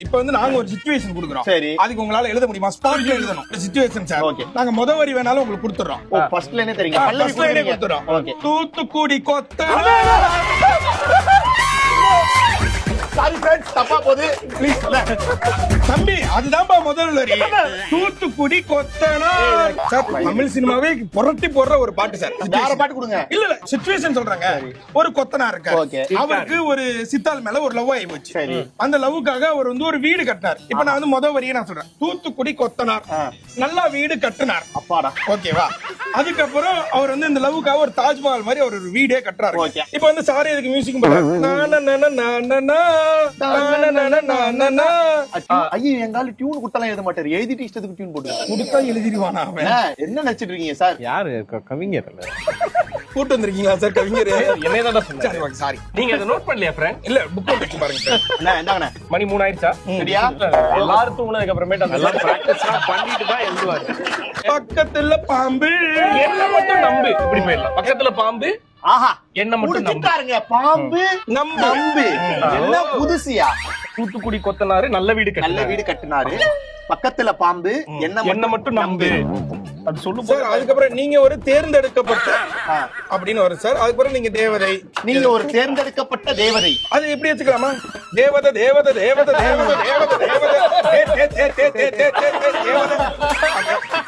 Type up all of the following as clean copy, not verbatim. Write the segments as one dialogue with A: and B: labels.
A: இப்ப வந்து நாங்க ஒரு சிச்சுவேஷன் கொடுக்குறோம்.
B: சரி.
A: அதுக்கு உங்களால எழுத முடியுமா? ஸ்பாட்ல எழுதணும். Situation sir.
B: Okay.
A: நாங்க முத வரி வேணாலும் உங்களுக்கு கொடுத்துறோம்.
B: ஓ ஃபர்ஸ்ட் லைனே தெரியுங்க. பல்லவி
A: ஃபர்ஸ்ட் லைனே
B: கொடுத்துறீங்க.
A: கொடுத்துறோம்.
B: ஓகே.
A: தூத்துக்குடி கொத்த
B: சாரி फ्रेंड्स தப்பா போகுது. ப்ளீஸ்
A: தம்பி அதுதான்ப்பா முதல் வரி. தூத்துக்குடி கொத்தனார். சார் தமிழ் சினிமாவே புரட்டி போடுற ஒரு பாட்டு சார்.
B: வேற பாட்டு கொடுங்க.
A: இல்ல சிச்சுவேஷன் சொல்றாங்க. ஒரு கொத்தனார் இருக்காரு.
B: Okay.
A: அவருக்கு ஒரு சித்தால் மேல ஒரு லவ் ஆயி போச்சு.
B: சரி.
A: அந்த லவ்வுக்காக அவர் வந்து ஒரு வீடு கட்டினார். இப்ப நான் வந்து முதல் வரியை நான் சொல்றேன். தூத்துக்குடி கொத்தனார் நல்லா வீடு கட்டினார்.
B: அப்பாடா.
A: ஓகேவா? அதுக்கப்புறம் அவர் வந்து இந்த லவ்வுக்காக ஒரு தாஜ்மஹால் மாதிரி அவர் ஒரு வீடே கட்டுறாரு.
B: Okay.
A: இப்ப வந்து சாரி இதுக்கு மியூசிக் போடுறாரு.
B: ஐயோ எங்கால டியூன் கொடுத்தாலும் எழுத மாட்டாரு. எழுதிட்டு இஷ்டத்துக்கு டியூன் போட்டு
A: கொடுத்தா எழுதிடுவானா அவன்?
B: என்ன நினைச்சிட்டு இருக்கீங்க சார்?
C: யாரு கவிஞர் இல்ல
A: கூட்டு வந்திருக்கீங்களா சார் கவிஞர்?
C: என்னதான் சொன்னாரு?
A: சரி ஓகே சாரி.
C: நீங்க அதை நோட் பண்ணலையா ஃப்ரெண்ட்?
A: இல்ல புக் வச்சு பாருங்க சார்.
B: என்ன என்னங்கண்ணே
C: மணி 3 ஆயிடுச்சா?
B: சரியா?
C: எல்லாரும் தூங்குனதுக்கு அப்புறமேட்டு அந்த எல்லாம் பிராக்டிஸ்லாம் பண்ணிட்டு தான் எழுதுவாரு.
A: பக்கத்துல பாம்பு
C: என்ன மட்டும் நம்பு இப்படி போயிடலாம். பக்கத்துல பாம்பு
B: ஆஹா
C: என்ன மட்டும் நம்பு.
B: முடிச்சிட்டாருங்க. பாம்பு நம்பு என்ன புதுசியா?
C: தூத்துக்குடி கொத்தனாரு நல்ல வீடு
B: நல்ல
C: கட்டினாரு.
B: வீடு கட்டினாரு. பக்கத்துல பாம்பு
C: என்ன மட்டும் நம்பு. அது சொல்லும்
A: சார். அதுக்கப்புறம் நீங்க ஒரு தேர்ந்தெடுக்கப்பட்ட அப்படின்னு வரும் சார். அதுக்கப்புறம் நீங்க தேவதை.
B: நீங்க ஒரு தேர்ந்தெடுக்கப்பட்ட தேவதை.
A: அது எப்படி வச்சுக்கலாமா? தேவதை தேவதை தேவதை தேவதை தேவதை தேவதை தேவதை.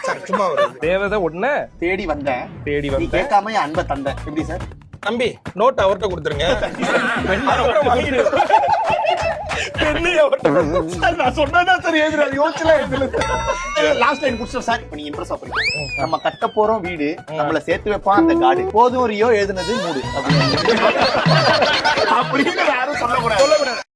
A: சார் சும்மா வருது.
C: தேவதை உடனே
B: தேடி வந்தேன்.
C: தேடி
B: நீ
C: வந்து
B: கேட்காம என் அன்பை தந்த. எப்படி சார்?
A: தம்பி நோட் அவர்கிட்ட கொடுத்துருங்க. அதுக்கப்புறம் வாங்கிடு. பெண்ணை அவர்கிட்ட
B: சார் நான் சொன்னதான் சார் எழுதுறாரு. யோசிச்சலாம் எழுதுல. லாஸ்ட் லைன் குடிச்சோம் சார். இப்ப நீங்க இம்ப்ரெஸ் ஆகுறீங்க. நம்ம கட்ட போறோம் வீடு. நம்மள சேர்த்து வைப்பான் அந்த காடு. போதும் ரியோ எழுதுனது மூடு. அப்படின்னு யாரும் சொல்லக்கூடாது.
A: சொல்லக்கூடாது.